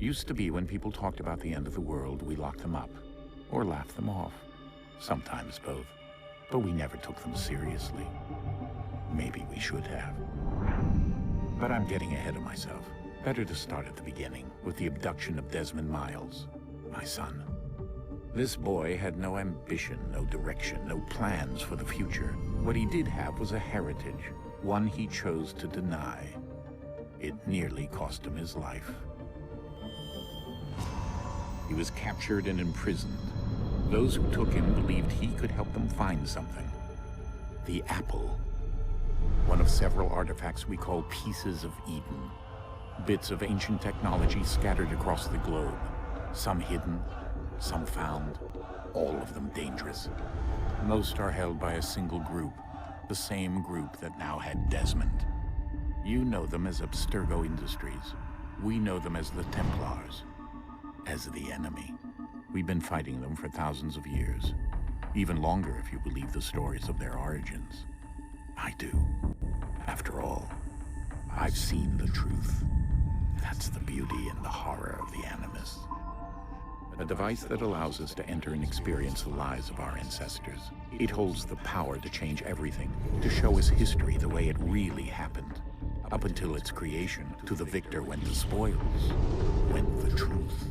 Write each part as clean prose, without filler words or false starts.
Used to be when people talked about the end of the world, we locked them up, or laughed them off. Sometimes both. But we never took them seriously. Maybe we should have. But I'm getting ahead of myself. Better to start at the beginning, with the abduction of Desmond Miles, my son. This boy had no ambition, no direction, no plans for the future. What he did have was a heritage, one he chose to deny. It nearly cost him his life. He was captured and imprisoned. Those who took him believed he could help them find something. The apple. One of several artifacts we call pieces of Eden. Bits of ancient technology scattered across the globe. Some hidden, some found, all of them dangerous. Most are held by a single group, the same group that now had Desmond. You know them as Abstergo Industries. We know them as the Templars, as the enemy. We've been fighting them for thousands of years, even longer if you believe the stories of their origins. I do. After all, I've seen the truth. That's the beauty and the horror of the Animus. A device that allows us to enter and experience the lives of our ancestors. It holds the power to change everything, to show us history the way it really happened. Up until its creation, to the victor went the spoils, went the truth.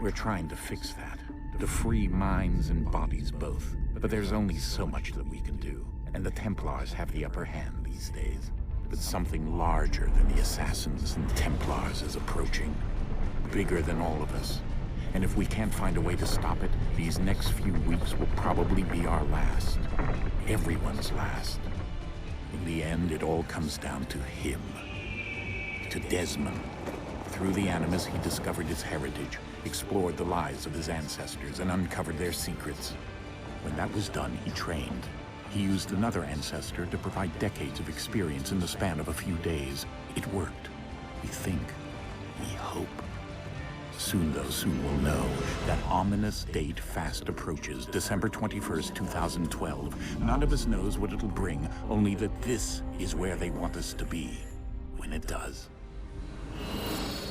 We're trying to fix that, to free minds and bodies both. But there's only so much that we can do, and the Templars have the upper hand these days. But something larger than the Assassins and Templars is approaching, bigger than all of us. And if we can't find a way to stop it, these next few weeks will probably be our last. Everyone's last. In the end, it all comes down to him. To Desmond. Through the Animus, he discovered his heritage, explored the lives of his ancestors, and uncovered their secrets. When that was done, he trained. He used another ancestor to provide decades of experience in the span of a few days. It worked. We think. We hope. Soon we'll know. That ominous date fast approaches, December 21st, 2012. None of us knows what it'll bring, only that this is where they want us to be, when it does.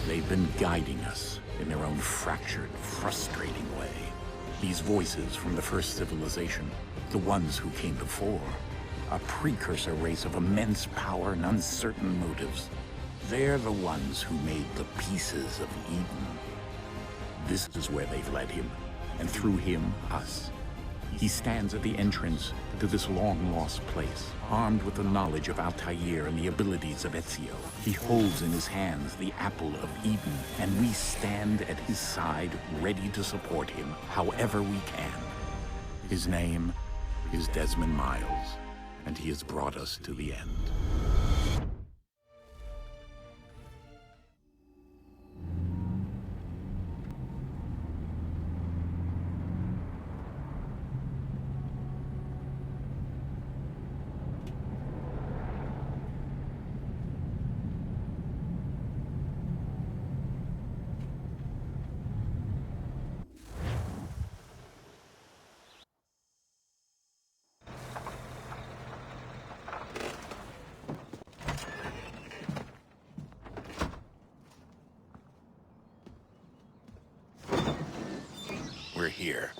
They've been guiding us in their own fractured, frustrating way. These voices from the first civilization, the ones who came before, a precursor race of immense power and uncertain motives. They're the ones who made the pieces of Eden. This is where they've led him, and through him, us. He stands at the entrance to this long-lost place, armed with the knowledge of Altair and the abilities of Ezio. He holds in his hands the apple of Eden, and we stand at his side, ready to support him however we can. His name is Desmond Miles, and he has brought us to the end. We're here.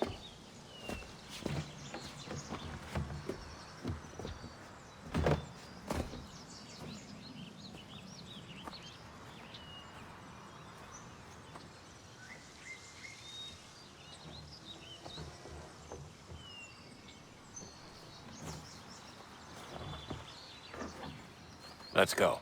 Let's go.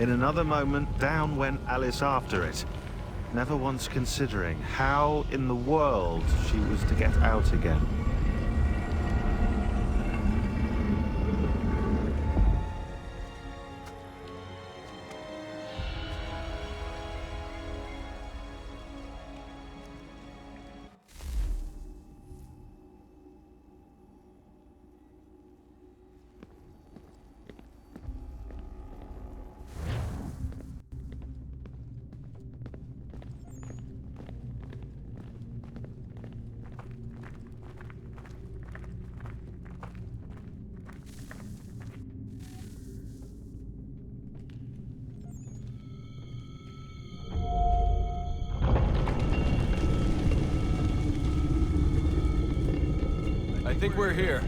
In another moment, down went Alice after it, never once considering how in the world she was to get out again. I think we're here.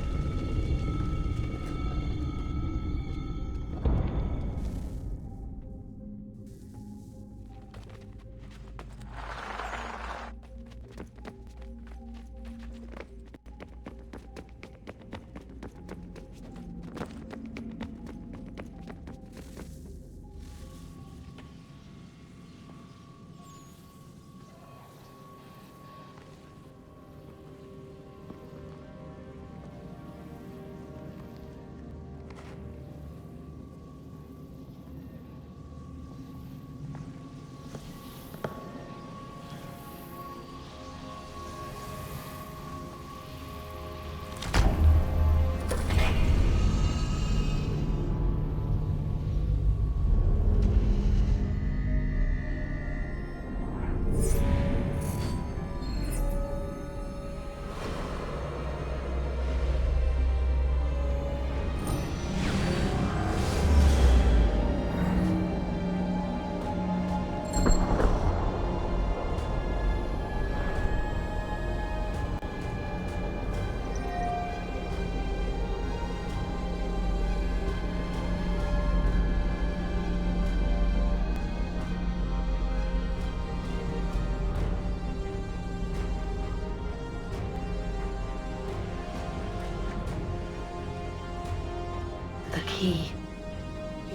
The key.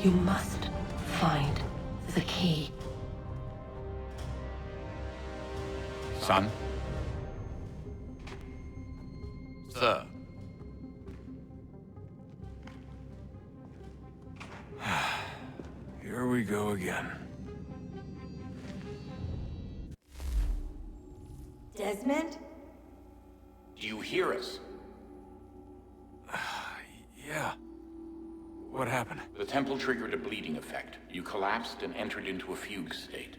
You must find the key. Son? Sir. Here we go again. Desmond? Do you hear us? Yeah. What happened? The temple triggered a bleeding effect. You collapsed and entered into a fugue state.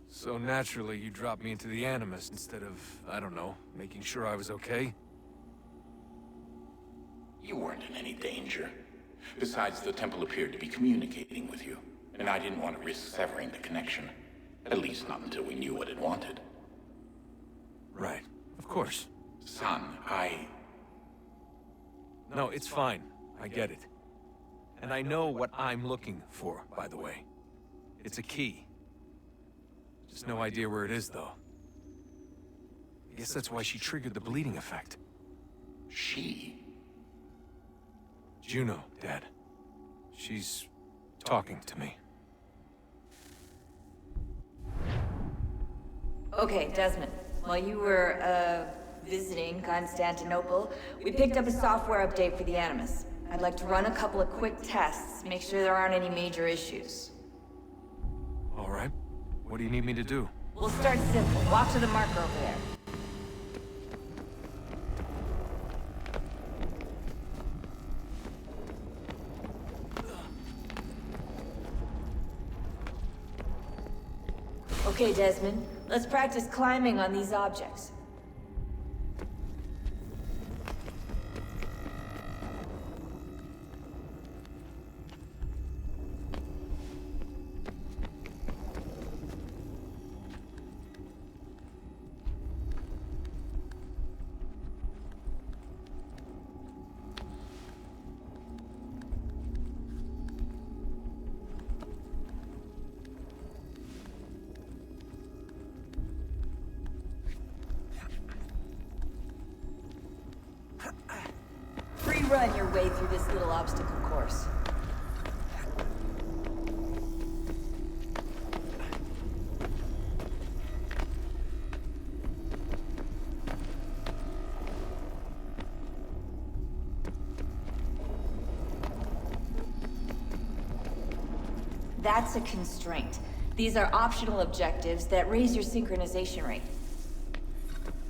So naturally, you dropped me into the Animus instead of, I don't know, making sure I was okay? You weren't in any danger. Besides, the temple appeared to be communicating with you, and I didn't want to risk severing the connection. At least not until we knew what it wanted. Right. Of course. Son, No, it's fine. I get it. And I know what I'm looking for, by the way. It's a key. Just no idea where it is, though. I guess that's why she triggered the bleeding effect. She? Juno, Dad. She's talking to me. Okay, Desmond. While you were, visiting Constantinople, we picked up a software update for the Animus. I'd like to run a couple of quick tests, make sure there aren't any major issues. All right. What do you need me to do? We'll start simple. Walk to the marker over there. Okay, Desmond. Let's practice climbing on these objects. Free run your way through this little obstacle course. That's a constraint. These are optional objectives that raise your synchronization rate.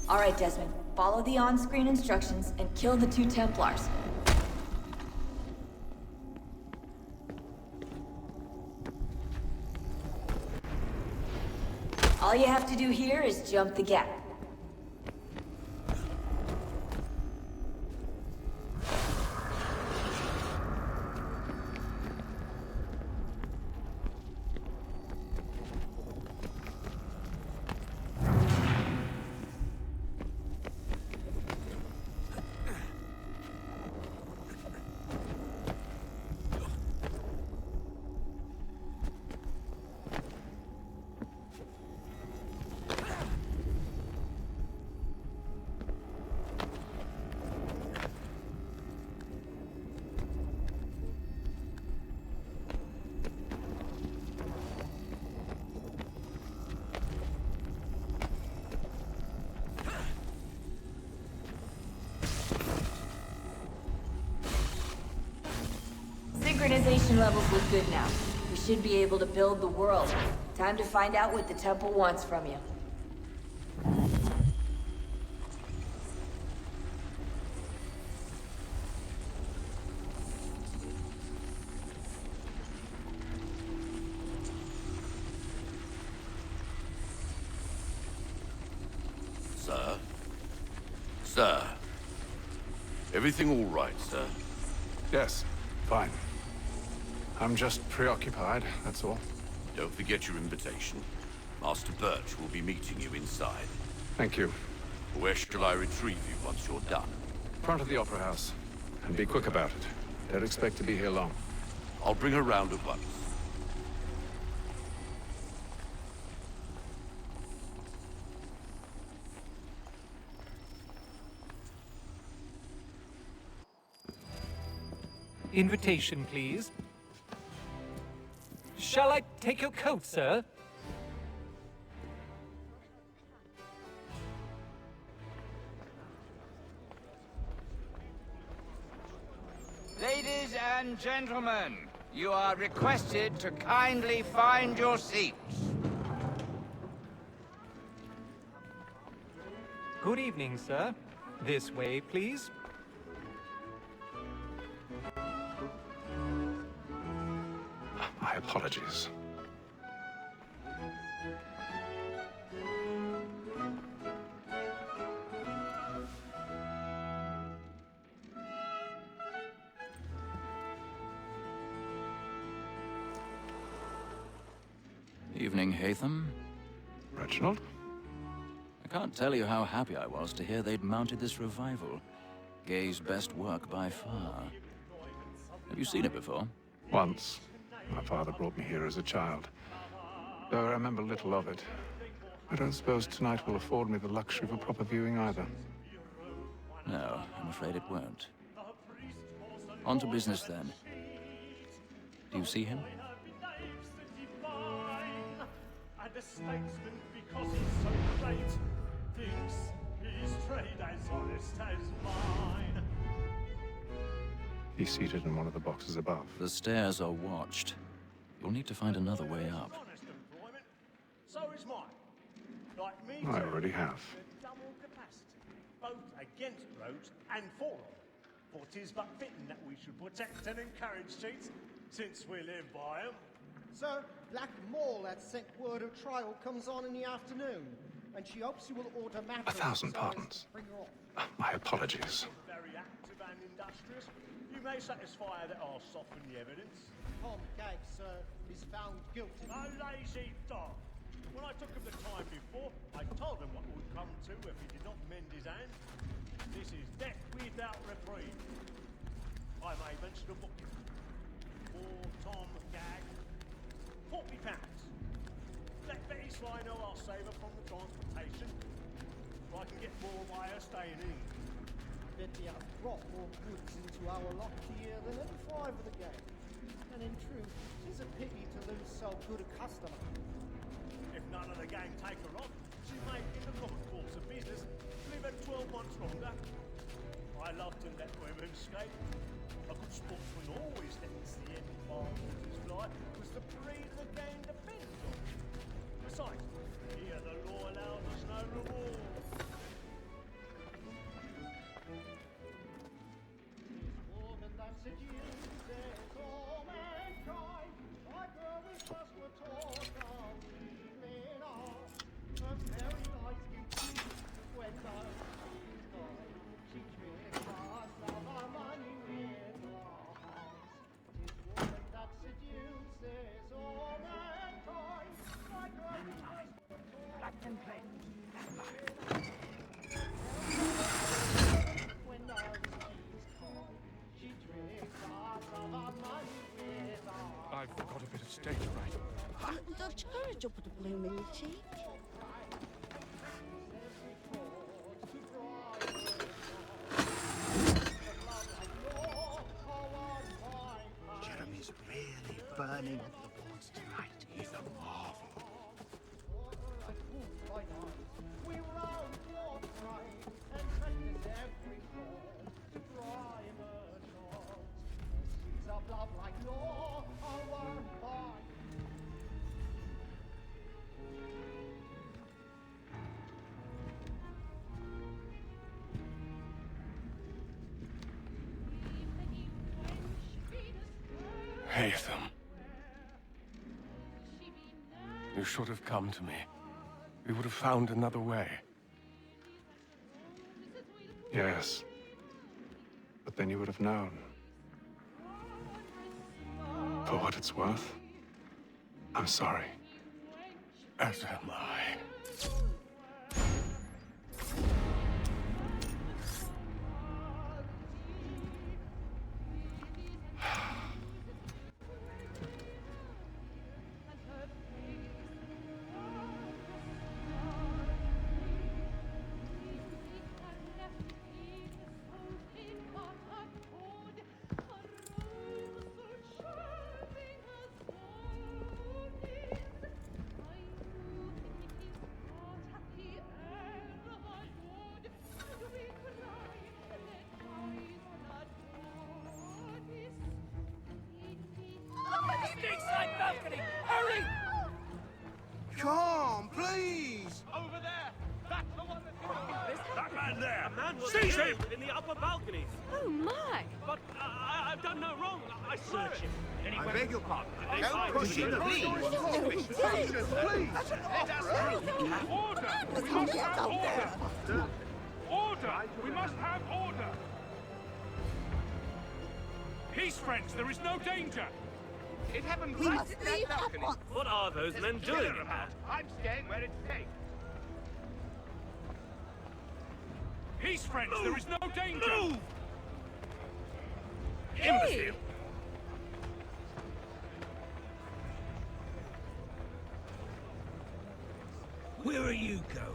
Alright, Desmond. Follow the on-screen instructions and kill the 2 Templars. All you have to do here is jump the gap. Synchronization levels look good now. We should be able to build the world. Time to find out what the temple wants from you. Sir? Sir? Everything all right, sir? Yes, fine. I'm just preoccupied, that's all. Don't forget your invitation. Master Birch will be meeting you inside. Thank you. Where shall I retrieve you once you're done? Front of the Opera House. And be quick about it. Don't expect to be here long. I'll bring her round at once. Invitation, please. Shall I take your coat, sir? Ladies and gentlemen, you are requested to kindly find your seats. Good evening, sir. This way, please. My apologies. Evening, Hatham. Reginald? I can't tell you how happy I was to hear they'd mounted this revival. Gay's best work by far. Have you seen it before? Once. My father brought me here as a child. Though I remember little of it. I don't suppose tonight will afford me the luxury of a proper viewing either. No, I'm afraid it won't. On to business then. Do you see him? And a statesman, because he's so great, thinks his trade as honest as mine. He's seated in one of the boxes above. The stairs are watched. You'll need to find another way up. Honest employment, so is mine. Like me I too, already have. with double capacity, both against roads and for them. For 'tis but fitting that we should protect and encourage cheats, since we live by 'em. Sir, Black Mall at sent word of trial comes on in the afternoon, and she hopes you will automatically... 1,000 pardons. Bring her off. My apologies. Very active and industrious. You may satisfy that I'll soften the evidence. Tom Gag, sir, is found guilty. A lazy dog. When I took him the time before, I told him what would come to if he did not mend his hand. This is death without reprieve. I may mention a book. For Tom Gag, £40. Let Betty Sly know I'll save her from the transportation, or I can get more by her staying in. Betty has brought more goods into our lot here than any 5 of the gang. And in truth, 'tis a pity to lose so good a customer. If none of the gang take her on, she may, in the common course of business, live at 12 months longer. I love to let women skate. A good sportsman always lets the end advantages like was the breed the gang depends on. Besides, here the law allows us no reward. This woman that seduces all mankind, like her is just what talk all evening on. A very nice beauty when those she's gone. She tricks us of our money with lies. Tis woman that seduces all mankind, like her is just what talk and play. When those she's gone, she tricks us of our money with lies. I've got a bit of stage fright. Touch courage up with the blooming cheek. Jeremy's really burning at the boards tonight. He's a marvel. We round your pride and practice every form to bribe a chance. Seas of love like law are won by. Haytham. You should have come to me. We would have found another way. Yes. But then you would have known. For what it's worth, I'm sorry. As am I. Stateside balcony! Hurry! Come, please! Over there! That's the one that's That man there! A man was Seize him! killed in the upper balconies. Oh my! But I've done no wrong. I swear it. I beg your pardon. Don't push him, please! Please! Let us through! Order! We must have order! Order! We must have order! Peace, friends! There is no danger! It happened We right must at that leave at balcony. once. What are those men doing about? I'm staying where it's safe. Peace, friends! There is no danger! Move! Hey! Where are you going?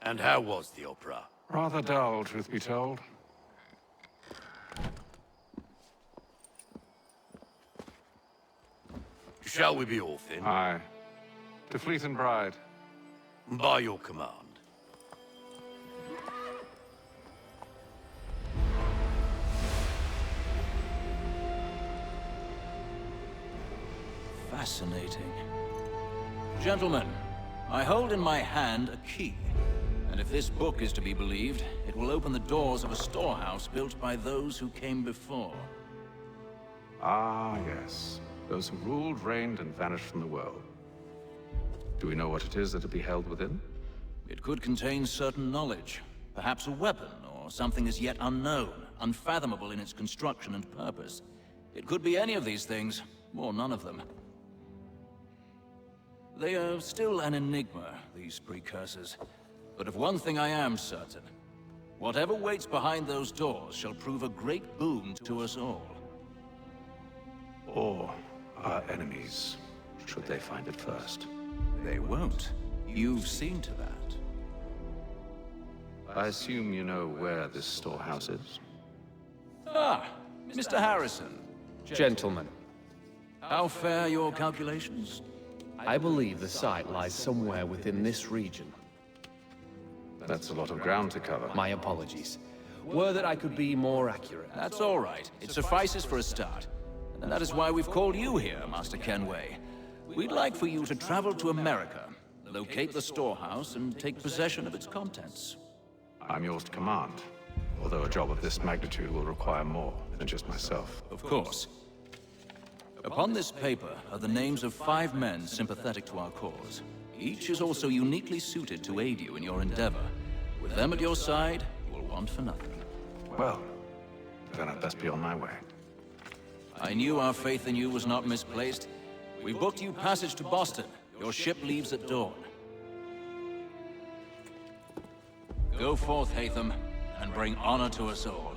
And how was the opera? Rather dull, truth be told. Shall we be off then? Aye. To Fleet and Bride. By your command. Fascinating. Gentlemen, I hold in my hand a key. And if this book is to be believed, it will open the doors of a storehouse built by those who came before. Ah, yes. Those who ruled, reigned, and vanished from the world. Do we know what it is that will be held within? It could contain certain knowledge. Perhaps a weapon, or something as yet unknown, unfathomable in its construction and purpose. It could be any of these things, or none of them. They are still an enigma, these precursors. But of one thing I am certain. Whatever waits behind those doors shall prove a great boon to us all. or our enemies, should they find it first. They won't. You've seen to that. I assume you know where this storehouse is? Ah, Mr. Harrison. Gentlemen, How fare your calculations? I believe the site lies somewhere within this region. That's a lot of ground to cover. My apologies. Were that I could be more accurate. That's all right. It suffices for a start. And that is why we've called you here, Master Kenway. We'd like for you to travel to America, locate the storehouse, and take possession of its contents. I'm yours to command, although a job of this magnitude will require more than just myself. Of course. Upon this paper are the names of 5 men sympathetic to our cause. Each is also uniquely suited to aid you in your endeavor. With them at your side, you will want for nothing. Well, then I'd best be on my way. I knew our faith in you was not misplaced. We booked you passage to Boston. Your ship leaves at dawn. Go forth, Hatham, and bring honor to us all.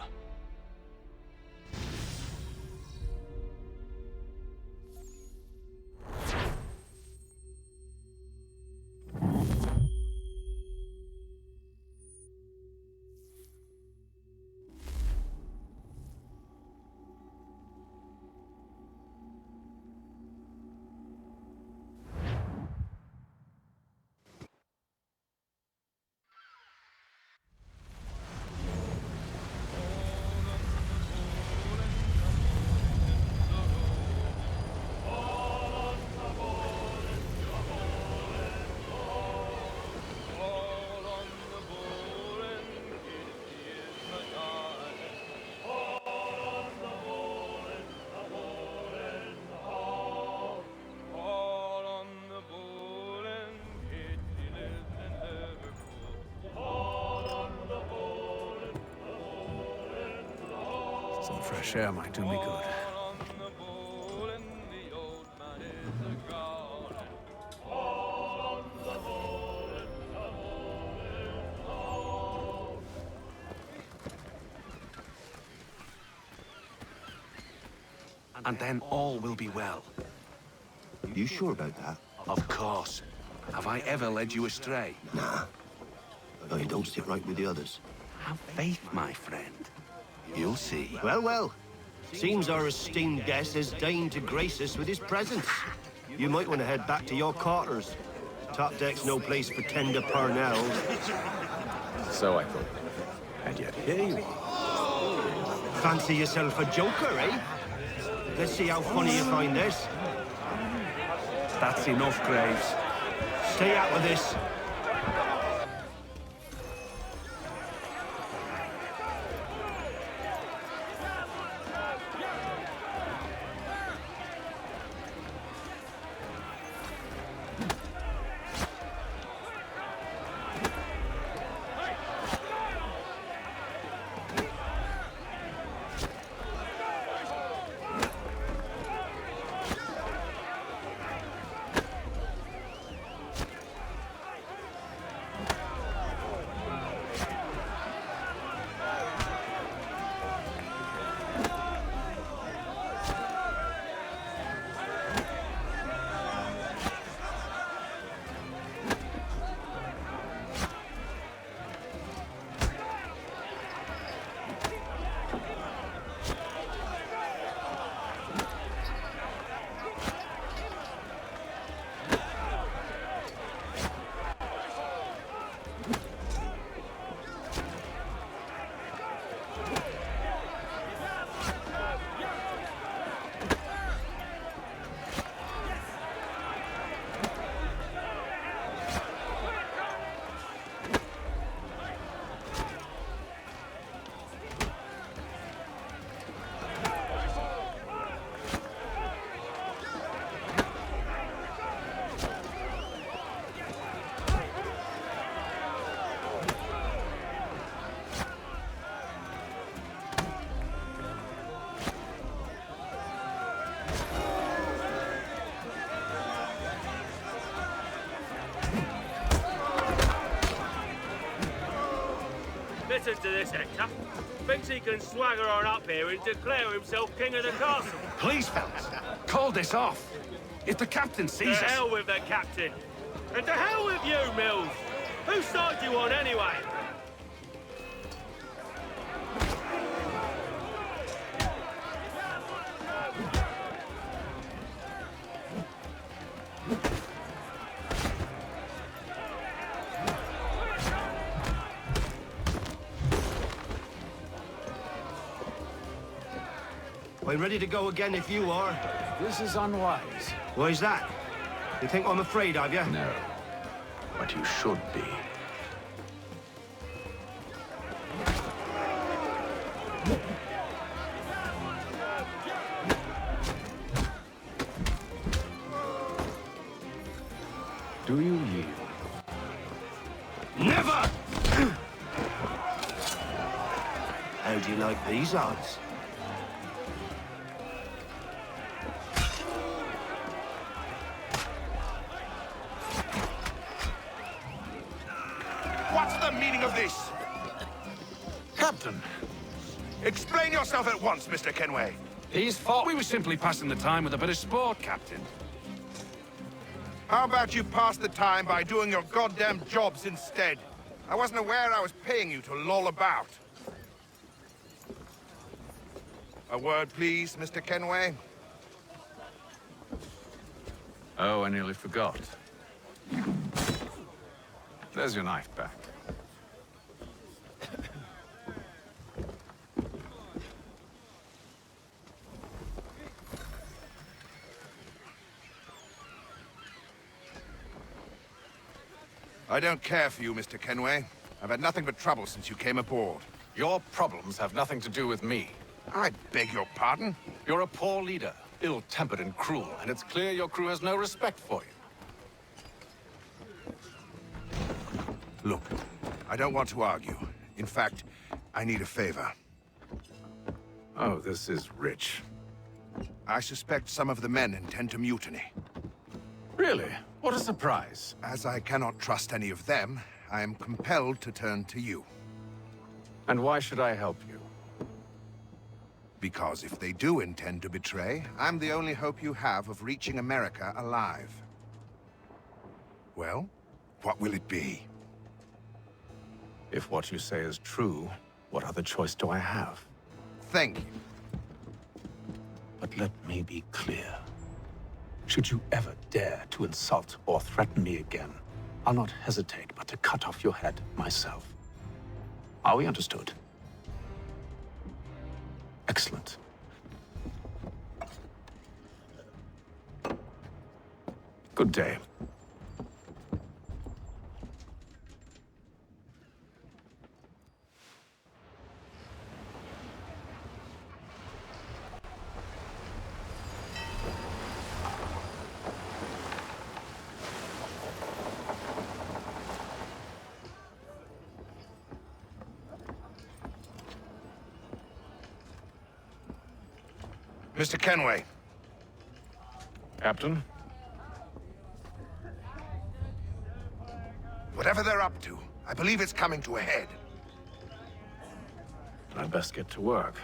Some fresh air might do me good. And then all will be well. You sure about that? Of course. Have I ever led you astray? Nah. No, you don't sit right with the others. Have faith, my friend. You'll see. Well, well. Seems our esteemed guest has deigned to grace us with his presence. You might want to head back to your quarters. Top deck's no place for tender parnells. So I thought. And yet here you are. Fancy yourself a joker, eh? Let's see how funny you find this. That's enough, Graves. Stay out of this. Listen to this, Hector. Thinks he can swagger on up here and declare himself king of the castle. Please, fellas, call this off. If the captain sees To us... hell with the captain. And to hell with you, Mills. Whose side you on, anyway? I'm ready to go again if you are. This is unwise. Why's that? You think I'm afraid of you? No. But you should be. Do you yield? Never! How do you like these odds? What's the meaning of this? Captain! Explain yourself at once, Mr. Kenway. His fault. We were simply passing the time with a bit of sport, Captain. How about you pass the time by doing your goddamn jobs instead? I wasn't aware I was paying you to loll about. A word, please, Mr. Kenway. Oh, I nearly forgot. There's your knife back. I don't care for you, Mr. Kenway. I've had nothing but trouble since you came aboard. Your problems have nothing to do with me. I beg your pardon? You're a poor leader, ill-tempered and cruel, and it's clear your crew has no respect for you. Look, I don't want to argue. In fact, I need a favor. Oh, this is rich. I suspect some of the men intend to mutiny. Really? What a surprise. As I cannot trust any of them, I am compelled to turn to you. And why should I help you? Because if they do intend to betray, I'm the only hope you have of reaching America alive. Well, what will it be? If what you say is true, what other choice do I have? Thank you. But let me be clear. Should you ever dare to insult or threaten me again, I'll not hesitate but to cut off your head myself. Are we understood? Excellent. Good day. Mr. Kenway. Captain? Whatever they're up to, I believe it's coming to a head. I'd best get to work.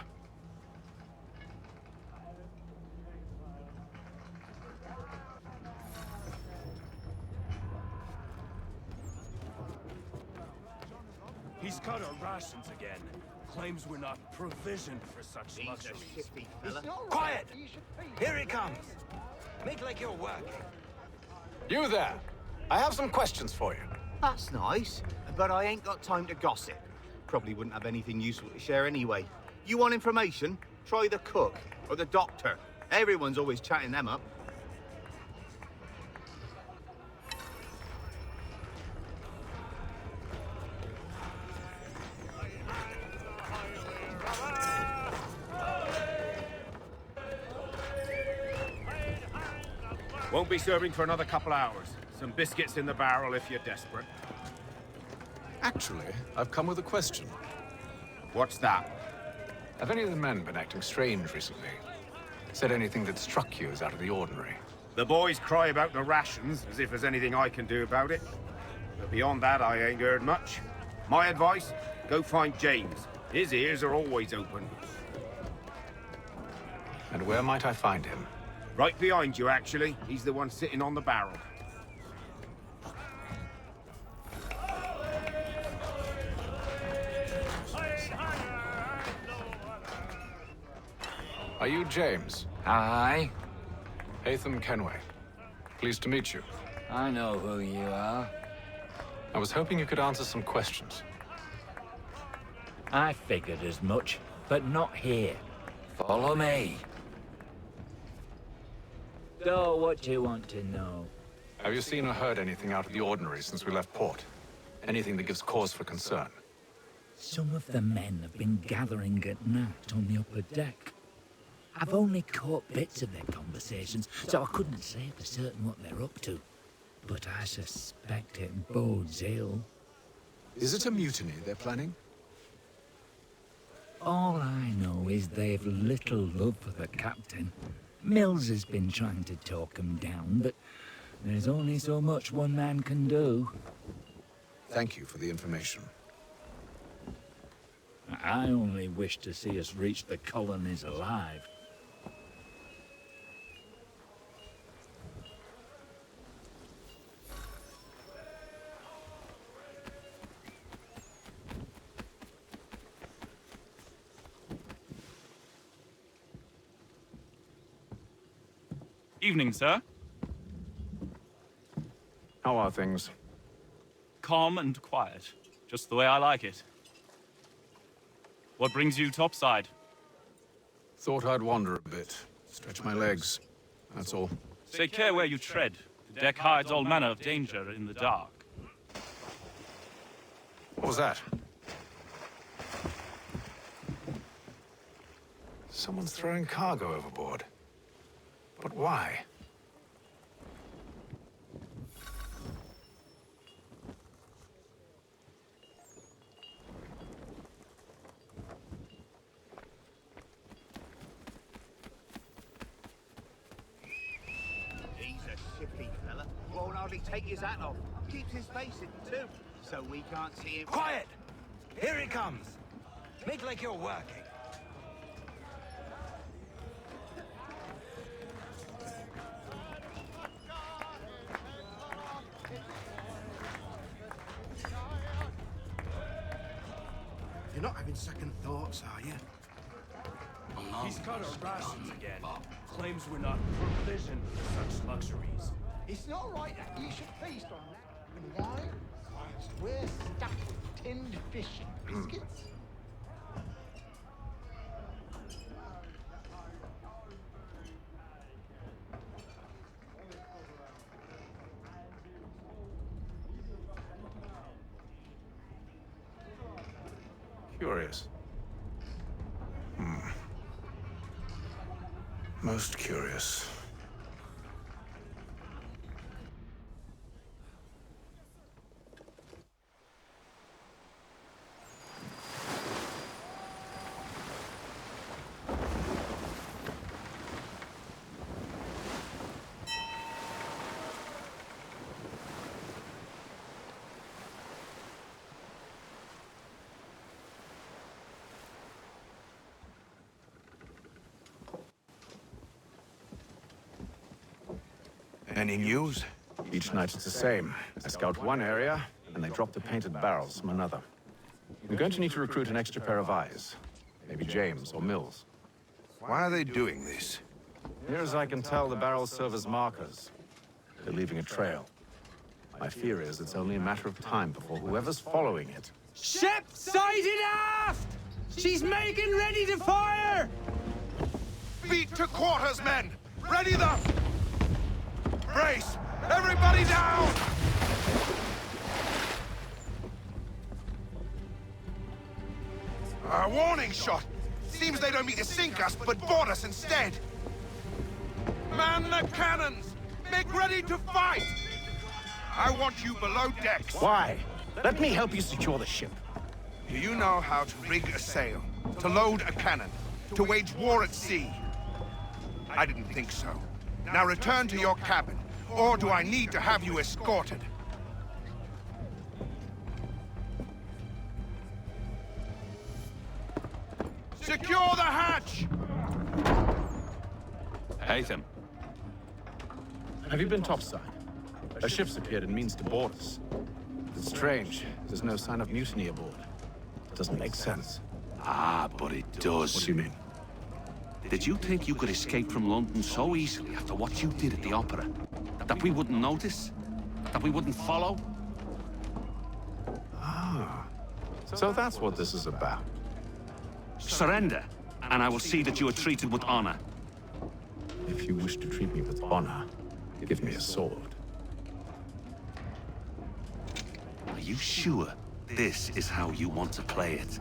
He's cut our rations again. Claims we're not provisioned for such luxuries. Quiet! Here he comes. Make like you're working. You there! I have some questions for you. That's nice, but I ain't got time to gossip. Probably wouldn't have anything useful to share anyway. You want information? Try the cook or the doctor. Everyone's always chatting them up. Won't be serving for another couple hours. Some biscuits in the barrel if you're desperate. Actually, I've come with a question. What's that? Have any of the men been acting strange recently? Said anything that struck you as out of the ordinary? The boys cry about the rations, as if there's anything I can do about it. But beyond that, I ain't heard much. My advice, Go find James. His ears are always open. And where might I find him? Right behind you, actually. He's the one sitting on the barrel. Are you James? Aye. Hatham Kenway. Pleased to meet you. I know who you are. I was hoping you could answer some questions. I figured as much, but not here. Follow me. So, what do you want to know? Have you seen or heard anything out of the ordinary since we left port? Anything that gives cause for concern? Some of the men have been gathering at night on the upper deck. I've only caught bits of their conversations, so I couldn't say for certain what they're up to. But I suspect it bodes ill. Is it a mutiny they're planning? All I know is they've little love for the captain. Mills has been trying to talk him down, but there's only so much one man can do. Thank you for the information. I only wish to see us reach the colonies alive. Evening, sir. How are things? Calm and quiet. Just the way I like it. What brings you topside? Thought I'd wander a bit. Stretch my legs. That's all. Take care where you tread. The deck hides all manner of danger in the dark. What was that? Someone's throwing cargo overboard. But why? He's a shifty fella. Won't hardly take his hat off. Keeps his face hidden too, so we can't see him. Quiet! Here he comes. Make like you're working. You're not having second thoughts, are you? He's cut our rations again. Claims we're not provisioned for such luxuries. It's not right that we should feast on that. And why? Whilst we're stuffed with tinned fish and biscuits. Curious. Most curious. Any news? Each night it's the same. I scout one area, and they drop the painted barrels from another. I'm going to need to recruit an extra pair of eyes. Maybe James or Mills. Why are they doing this? Near as I can tell, the barrels serve as markers. They're leaving a trail. My fear is it's only a matter of time before whoever's following it... Ship sighted aft! She's making ready to fire! Beat to quarters, men! Ready them! Brace! Everybody down! A warning shot! Seems they don't mean to sink us, but board us instead! Man the cannons! Make ready to fight! I want you below decks. Why? Let me help you secure the ship. Do you know how to rig a sail? To load a cannon? To wage war at sea? I didn't think so. Now return to your cabin, or do I need to have you escorted? Secure the hatch! Haytham. Have you been topside? A ship's appeared and means to board us. It's strange. There's no sign of mutiny aboard. It doesn't make sense. Ah, but it does. What do you mean? Did you think you could escape from London so easily after what you did at the opera? That we wouldn't notice? That we wouldn't follow? Ah. So that's what this is about. Surrender, and I will see that you are treated with honor. If you wish to treat me with honor, give me a sword. Are you sure this is how you want to play it?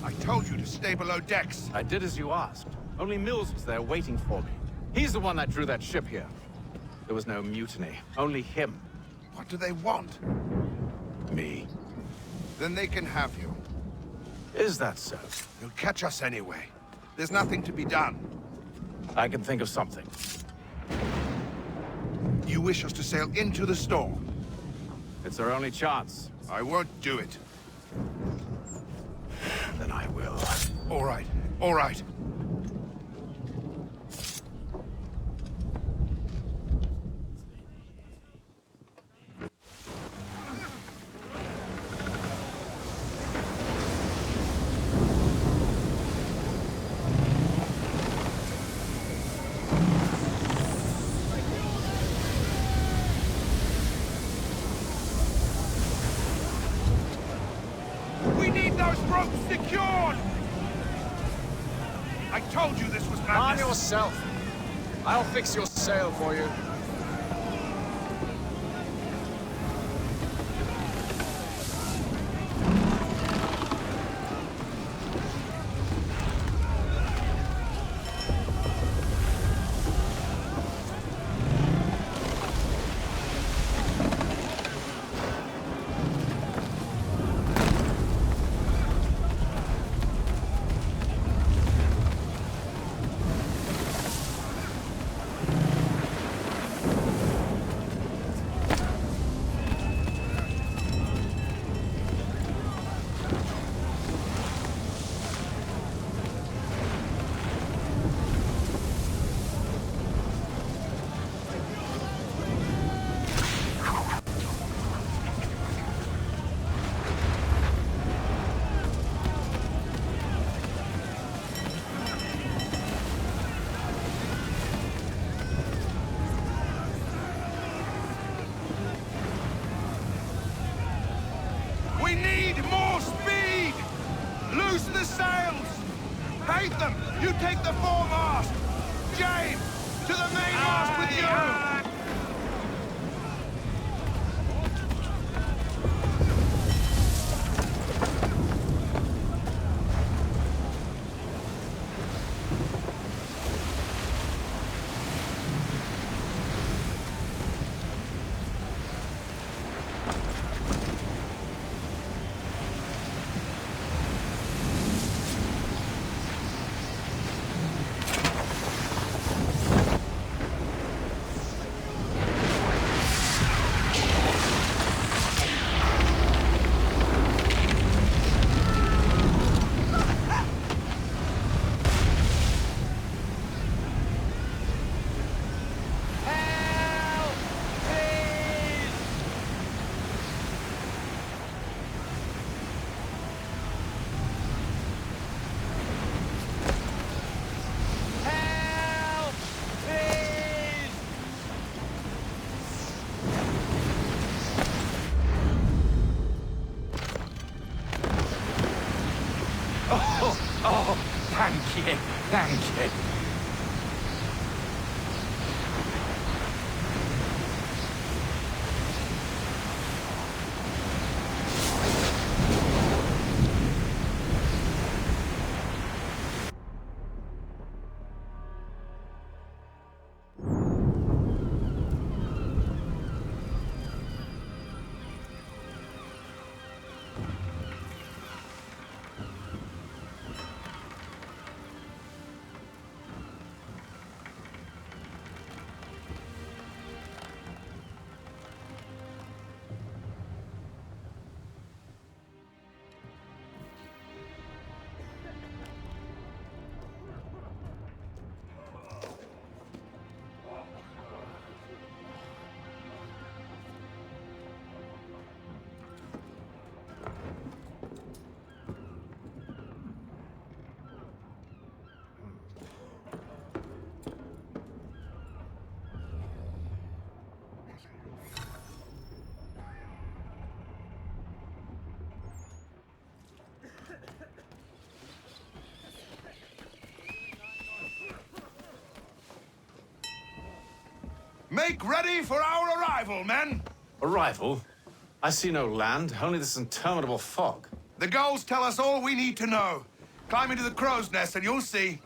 I told you to stay below decks. I did as you asked. Only Mills was there waiting for me. He's the one that drew that ship here. There was no mutiny, only him. What do they want? Me. Then they can have you. Is that so? You'll catch us anyway. There's nothing to be done. I can think of something. You wish us to sail into the storm? It's our only chance. I won't do it. Then I will. All right, all right. We need those ropes secured! I told you this was madness. Arm yourself. I'll fix your sail for you. We need more speed! Loose the sails! Haytham, you take the foremast! James, to the mainmast with you! Yankee. Make ready for our arrival, men! Arrival? I see no land, only this interminable fog. The goals tell us all we need to know. Climb into the crow's nest and you'll see.